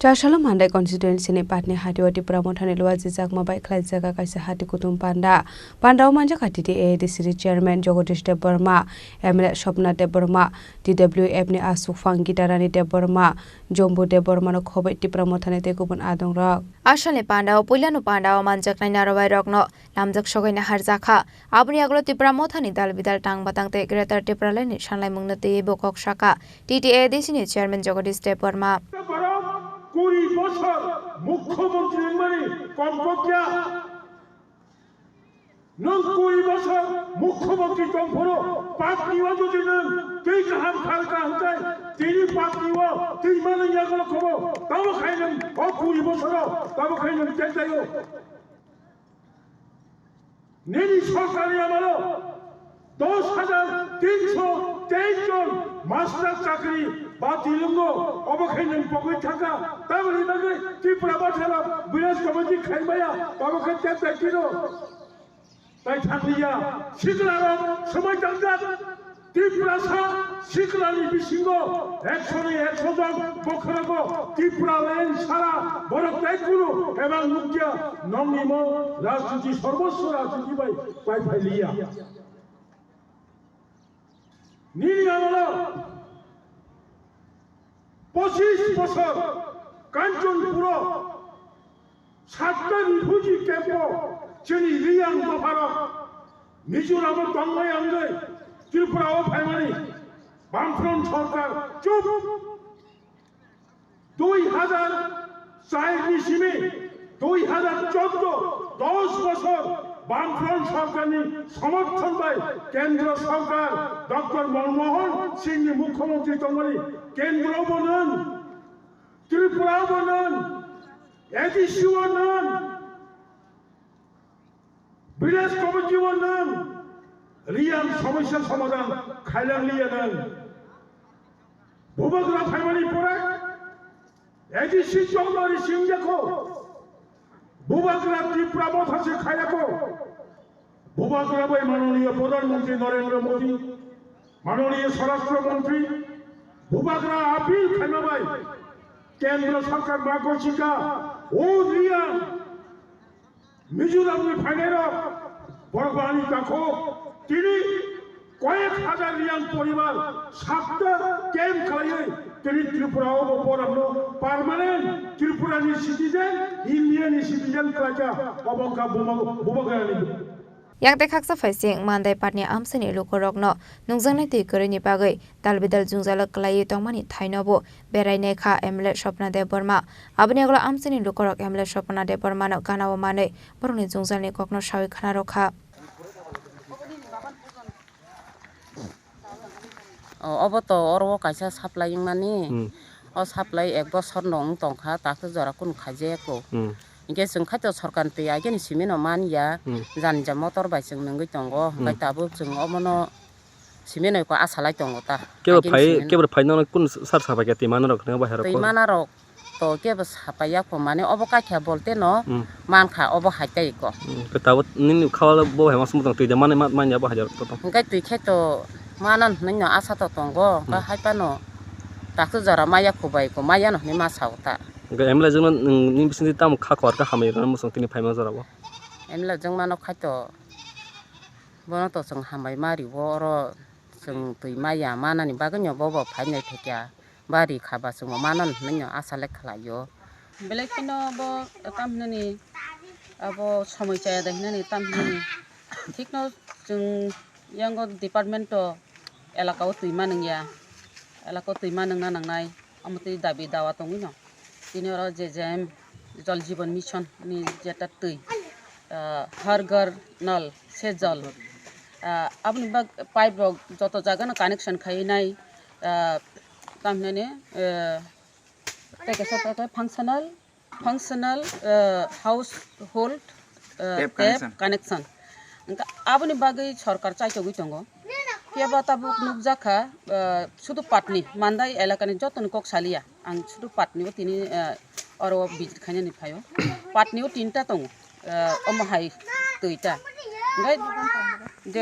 Chashala Mandai constituency ni patni hatiwati pramothani luaji jakma bai khlai jaga kaisa hati kutum panda pandao manja khatiti ADC chairman Jagadish Debbarma MLA Swapna Debbarma DWF ni Asuk Fangitarani Debbarma Jombu Debbarma no khobai ti pramothani te kubun adong rak Asale pandao puilanu pandao manjak nai narawai rokno lamjak sogaina harjakha abuni aglo ti pramothani dal bidal tang batang te greater tiprale ni sanlai mungna te bokok shaka TTADC ni chairman Jagadish Debbarma 20 বছর মুখ্যমন্ত্রী মানে কমপক্ষে 90 বছর মুখ্যমন্ত্রী কমফরো পাকনিও যদি নেন তুই কাহাম খালকা হতে তিনি পাকনিও তুই মানে ইয়াগুলো খবো তাও খাইলেন ও 20 বছর তাও খাইলেন চেষ্টাইও নিরি সরকারি আমারও 10,323 জন মাস্টার চাকরি বাতিলঙ্গ অবখাইলেন পকেট থাকা তাহলে নাকি ত্রিপুরা বাঠালাম বিরাজ কমিটি খাইবাইয়া অবখাই চেষ্টা কিনো তাই থাকলিয়া শিখলার সময় টাঙ্গাত ত্রিপুরা সা শিখলানি বিসিঙ্গ 100 জন বখরাগ ত্রিপুরা লাইন সারা বড় ত্যাগগুলো এবং মুখ্য নমনিম রাজনীতি সর্বস্ব রাজনীতি পাই ফাইলিয়া নীল আমলা 25 বছর কাঞ্চনপুর 7টা রিফিউজি ক্যাম্প চিনি রিয়াং দফারক মিজোরাম দংলাই আঙ্গৈ ত্রিপুরা ও ফাইমানি বামফ্রন্ট সরকার চুপ 2004 নিসিমে 2014 10 বছর বামফ্রন্ট সরকারনি সমর্থন পায় কেন্দ্র সরকার ডক্টর মনমোহন সিং মুখ্যমন্ত্রী তঙ্গনি কেন্দ্র বনন ত্রিপুরা বনন এডিসি বনন বিরাজ কমিটি বনন রিয়াং সমস্যা সমাধান খাইলাম লিয়ে নেন ভূবগ্রা ফাইমানি পরে এডিসি চৌধুরী সিং দেখো ভূবগ্রা ত্রিপুরা মথাসে খাইয়াকো ভূবগ্রা বই মাননীয় প্রধানমন্ত্রী নরেন্দ্র মোদী মাননীয় স্বরাষ্ট্রমন্ত্রী ভূবগ্রা আপিল খাইমাবাই কেন্দ্র সরকার বাগচিকা ও রিয়াং মিজোরামনি ফাইনার বড়বানি কাকো তিনি কয়েক হাজার রিয়াং পরিবার 7টা ক্যাম্প খাইয়ে তিনি ত্রিপুরা ও পরামনো পার্মানেন্ট ত্রিপুরানি সিটিজেন ইন্ডিয়ান সিটিজেন কাজা অবঙ্কা ভূবগ্রানি yang te khaksa faising mandai patni amsani lukorokno nungjangnai tei koreni bagai dalbidal jungjala klai tongmani thainobo berai kha MLA Swapna Debbarma aboni aglo amsani lukorok MLA Swapna Debbarma no ganawo mane boroni jungjalni kokno sawi khana rokha oboto oro kaisa supplying mani o supply ek bochor nong tongkha taku jora kun khajeko inge जों खाथियाव सरकारनिफ्राय आगेनि cement मानिया जानजा मटर bye जों नंगै दंगो ओमफ्राय दाबो जों अमनो सिमेन्टखौ आसालाय दंगो ता केबो फाइनाल कुन सार साबाय गति मानर रखनो बाहेर दै मानार तो केबो सापाया को माने अबो काथिया बोलते न मानखा अबो हाइताय को दाबो निन खावाला बो हाय मास मुदं तै माने मानिया बो हाजार तो ओंखाय तै खेतो मानन नैन आसा तो दंगो का हाइपानो ताखो जरा माया खोबाय को माया न नि मासावता एमला जों नि बिसिनि ताम खाखर का हामै रन मुसं तिनि फाइमा जराबो एमला जों मानो खायतो बनो तो जों हामै मारि बर जों तै माया मानानि बागैनो बबो फाइनाय थेक्या बारि खाबा जों मानन नैनो आसाले खलायो बेलेकिनो बो तामनि अबो समस्या देखननि तामनि थिकनो जों यांगो डिपार्टमेन्ट एलाकाव तैमा नंगिया एलाकाव तैमा नंना नांनाय अमते दाबि दावा दंगिनो তিনি ওরা जेजेएम जल जीवन मिशन नि जेटा तै हर घर नल से जल अपनी बाग पाइप जत जागा न कानेक्शन खाइनाय तामने package functional household tap connection अपनी बागै सरकार चाइतो गइतंगो केबा ताबुक नुकजाखा शुधु पाटनी मान्दाय एलाकानि जतन कक सालिया आं शुधु पाटनिबो तिनि अरो बिजिट खायनि फायो पाटनिबो तिनटा दं अमहाय तैटा ओमफ्राय दे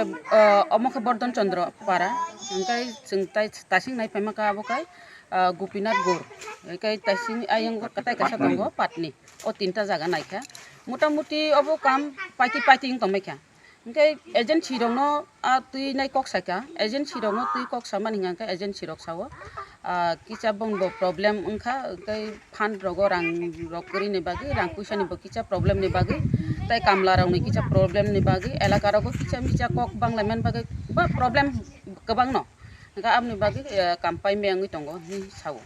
अमख बर्धन चन्द्र पारा ओमफ्राय जों तासिं नायफायमाका आबोखाय गोपीनाथ गौर kai taising ayang katai kasa tongo patni o tinta jaga naikha motamuti obo kam paiti ing tongmaikha kai agency rong no tui nai kok saka agency rong no tui kok saman hinga kai agency rok sawo kicha bong bo problem ungkha kai fan rogo rang rokri ni bagi rang puisa ni bo kicha problem ni bagi tai kamla rong ni kicha problem ni bagi elaka rogo kicha kok banglamen bagi ba problem kabang no ga amni bagi kampai meangui tongo ni sawo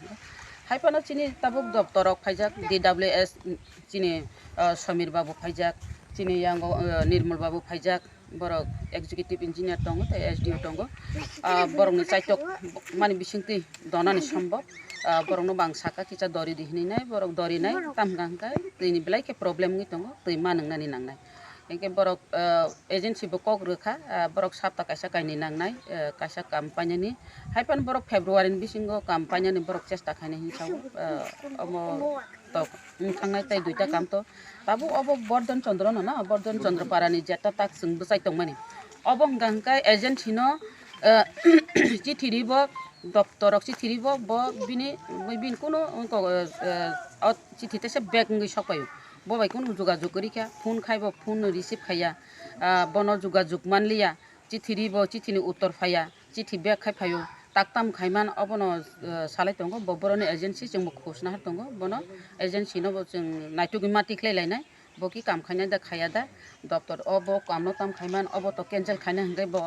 haipano chini tabuk doptorok phaijak DWS chini Samir babu phaijak chini yango Nirmal babu phaijak borok executive engineer tongo tai SDO tongo borok ni chaitok mani bisingti donani sambok borok no bang saka kicha dori dihini nai borok dori nai tamgangkai tini belai ke problem ngi tongo tui manang nani nangnai engke borok agency bo kok rekha borok sapta kaisa kaini nangnai kaisa kampanye ni haipan borok February ni bisingo kampanye ni borok chesta khaine hinsaw omo to thangnai tai duita kam to tabu obo Bordon Chandra no na Bordon Chandra parani jeta tak sung bsai tongmani obo gangkai agency no chithi ribo doptorok chithi ribo bo bini bin kono chithi tese bag ngi sopayo bo bai kono jogajog kori kha phone khaibo phone receive khaya bono jogajog manliya chithi ribo chithi ni uttor phaya chithi bag khai phayo taktam khaiman obono salai tongo boboroni agency jeng khosna har tongo bono agency no jeng naitugi mati khlailai boki kam khaina da khaya da doptor obo kamno tam khaiman obo to cancel khaina hangai bo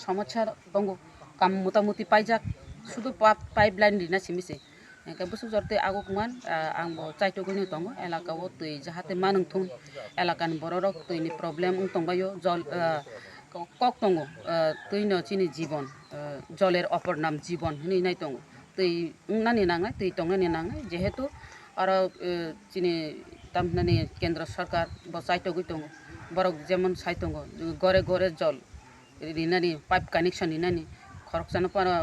সমস্যা tongo kam motamuti paijak sudu pipeline rina simise engke busu jorte agukman angbo chaitoguni tongo elaka o tui jahate manung thun elakan bororok tui ni problem tongbayo jol kok tongo tui no chini জীবন জলের অপর নাম জীবন হনি নাই tongo tui nani nangai tui tongani nangai jehetu aro chini tamnani kendra sarkar bo chaitogui tongo borok jemon saitongo gore gore jol rinani pipe connection rinani khorokjana para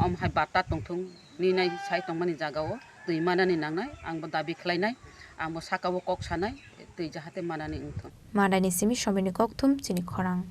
amhai bata tongthung ni nai sai tongmani jagao tui manani nangnai angbo dabi khlainai angbo sakao kok sanai tui jahate manani ungthung Mandani simi somini kokthum chini khorang